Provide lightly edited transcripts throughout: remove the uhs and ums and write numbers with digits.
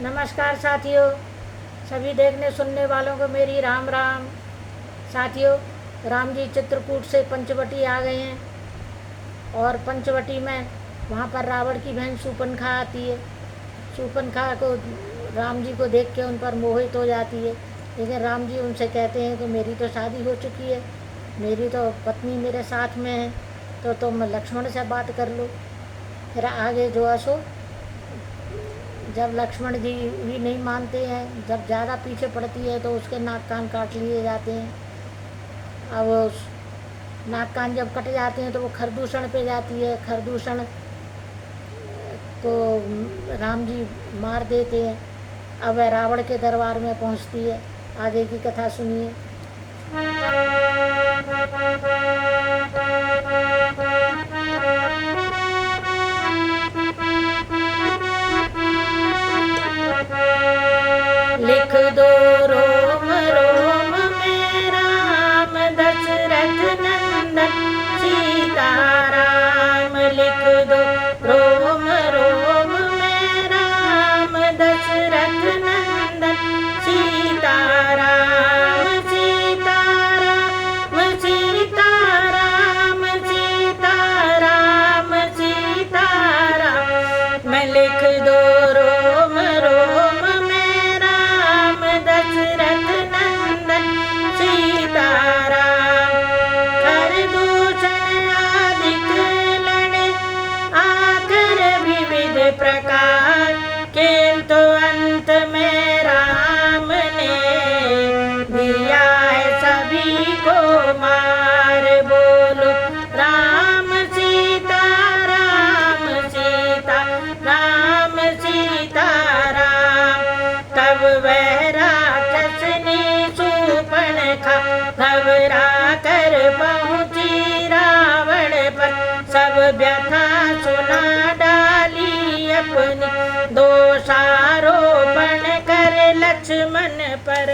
नमस्कार साथियों, सभी देखने सुनने वालों को मेरी राम राम। साथियों, राम जी चित्रकूट से पंचवटी आ गए हैं और पंचवटी में वहाँ पर रावण की बहन शूर्पणखा आती है। शूर्पणखा को राम जी को देख के उन पर मोहित हो जाती है, लेकिन राम जी उनसे कहते हैं कि मेरी तो शादी हो चुकी है, मेरी तो पत्नी मेरे साथ में है, तो तुम लक्ष्मण से बात कर लो। फिर आगे जो है सो जब लक्ष्मण जी भी नहीं मानते हैं, जब ज़्यादा पीछे पड़ती है तो उसके नाक कान काट लिए जाते हैं। अब उस नाक कान जब कट जाते हैं तो वो खरदूषण पे जाती है। खरदूषण को राम जी मार देते हैं। अब वह रावण के दरबार में पहुंचती है। आगे की कथा सुनिए। लिख दो रोम रोम में राम दशरथ नंदन सीताराम। लिख दो रोम रोम में राम दशरथ नंदन सीताराम। सीताराम सीताराम सीताराम सीताराम। मैं लिख दो रोम रोम में राम दशरथ नंदन सीताराम। खरदूषण आदिक लड़े आकर विविध प्रकार, किंतु अंत में राम ने दिया है सभी को मार। बोलो राम सीता राम सीता राम सीता राम। तब वह राक्षसनी शूर्पणखा घबरा कर पहुंची रावण पर। सब व्यथा सुना डाली अपनी, दोषारोपण कर लक्ष्मण पर।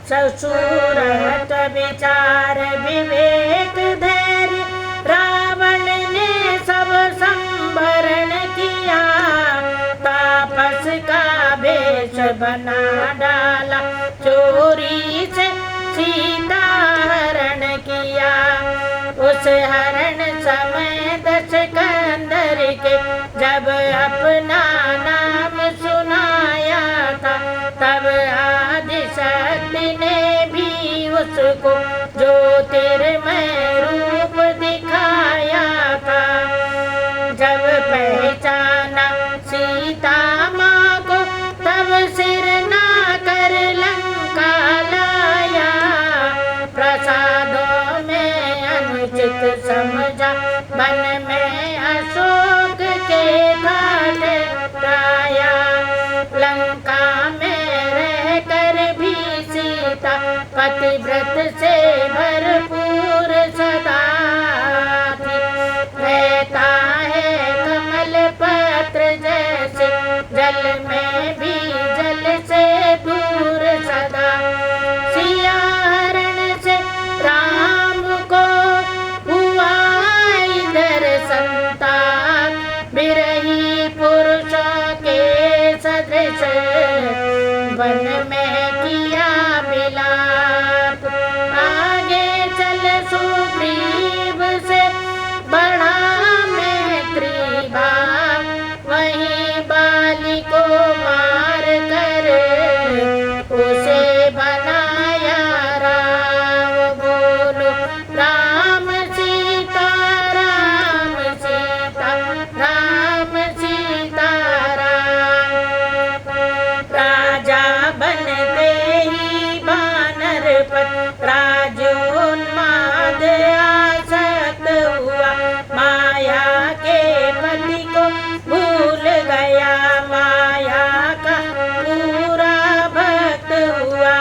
ससुरत विचार विवेक धैर्य रावण ने सब संभरण किया। तापस का वेश बना डाला, चोरी से सीता हरण किया। उस हरण समय दशकंदर के जब अपना नाम सुनाया था, तब आदिशक्ति ने भी उसको ज्योतिर्मय रूप दिखाया था। जब पहचाना सीता माँ को, तब सिर ना कर लंका लाया। प्रसादों में अनुचित समझा, वन में अशोक के घाट लाया। लंका में रह कर भी सीता पतिव्रत से भरपूर सदा थी। रहता है कमल पत्र जैसे, जल में भी जल से दूर सदा। सिया हरण से राम को हुआ इधर संताप, बिरही पुरुषों के सदृश वन में किया विलाप। आगे चल सुग्रीव से बढ़ा मैत्री भाव, वहीं बाली को मार कर उसे बनाया राम। बोलो राम सीता राम सीता राम सीता राम। राजा बनते ही बानर पर राजोन्माद आसक्त हुआ। माया के पति को भूल गया, माया का पूरा भक्त हुआ।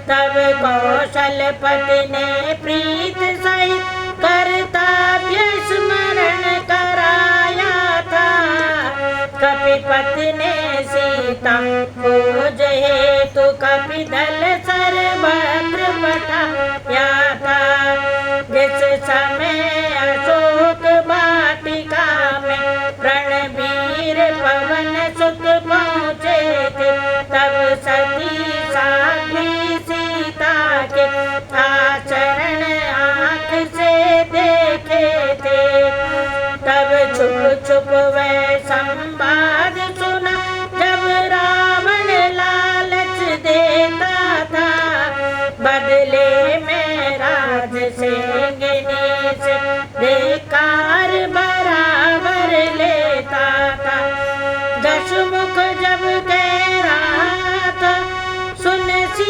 तब कौशलपति ने प्रीत सहित कर्तव्य स्मरण कराया था। कपिपति ने सीता खोज हेतु कपिदल सर्वत्र पठाया था। जिस समय अशोक वाटिका में रणवीर पवन सुत पहुँचे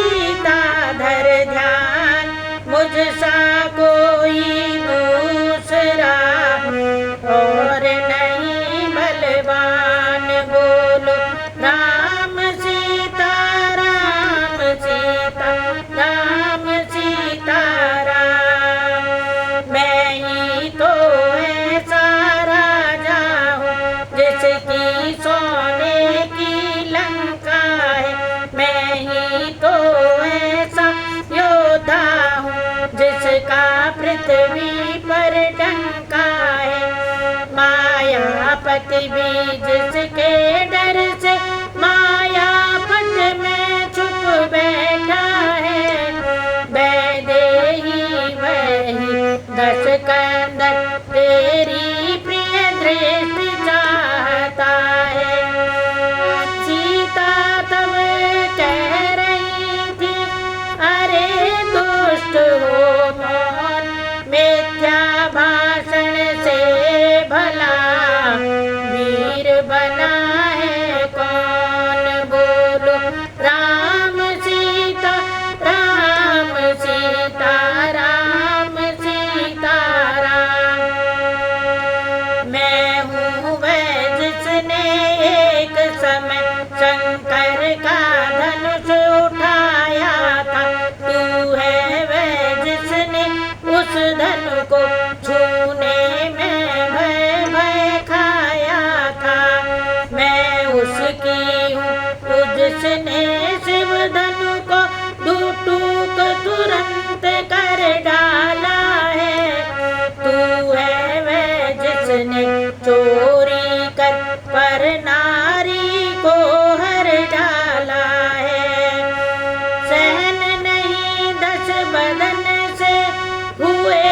सीता धर ध्यान, मुझसा कोई दूसरा और नहीं बलवान। बोलो राम सीता राम सीता राम सीता राम। मैं ही तो ऐसा राजा हूँ जिसकी सोने की लंका है। मैं ही तो ऐसा योद्धा हूँ जिसका पृथ्वी पर डंका है। मायापति भी जिसके डर से मायापट में छुप बैठा है। वैदेही वही दस कंदर तेरी प्रिय दृष्टि चाहता है। सीता तब कह रही थी, अरे दुष्ट हो मौन, मिथ्या भाषण से भला वीर बना है कौन। बोलो राम सीता राम सीता राम सीता राम। मैं हूँ वह जिसने एक समय शंकर का धनुष उठाया था। तू है वह जिसने उस धनु को छूने में भय भय खाया था। मैं उसकी हूँ जिसने शिव धनु को टूक तुरंत कर डाला है। तू है वह जिसने चोरी कर पर नारी को हर डाला है। सहन नहीं दस बदन से हुए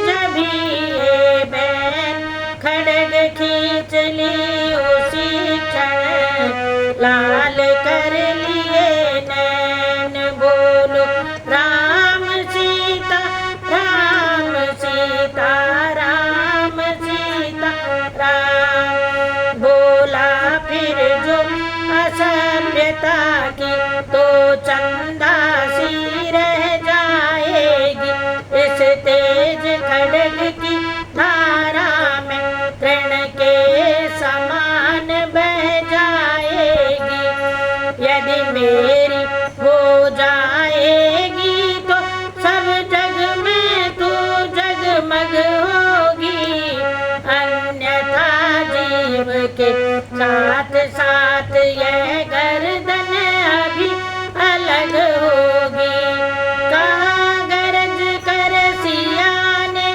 जभी ये बैन, खड़ग खींच ली उसी क्षण लाल कर लिए नैन। बोलो राम सीता राम सीता राम सीता राम। बोला फिर जो असभ्यता की तो चंदा सी रह जाएगी। इस तेज खड़ग की धारा में तृण के समान बह जाएगी। यदि मेरी हो जाएगी तो सब जग में तू जगमग होगी। अन्यथा जीव के साथ साथ यह गर्दन अभी अलग होगी। कहाँ गरज कर सिया ने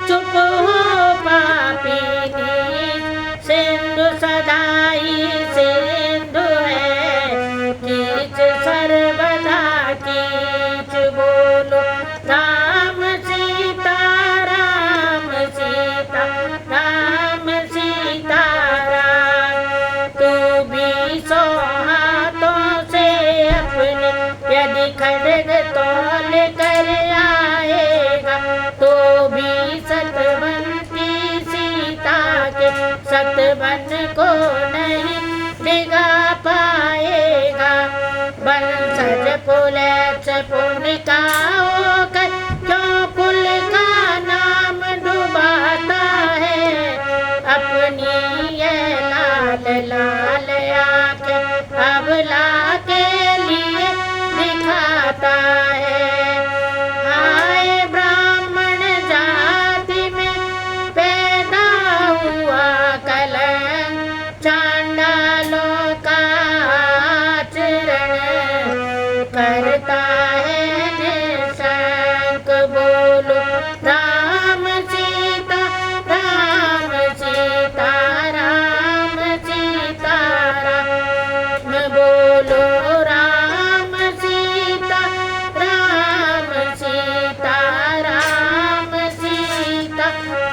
चुप हो पापी नीच, सिंधु सदा ही सिंधु है कीच सर्वदा कीच। बोलो राम सीता राम सीता राम सीता राम। तू भी 100 हाथों से अपने यदि खड़ग तौल कर आएगा तो भी सतवंती सीता के सतवन को नहीं डिगा पाएगा। वंशज पुलैच पुनिका होकर क्यों कुल का नाम डुबाता है। अपनी ये लाल लाल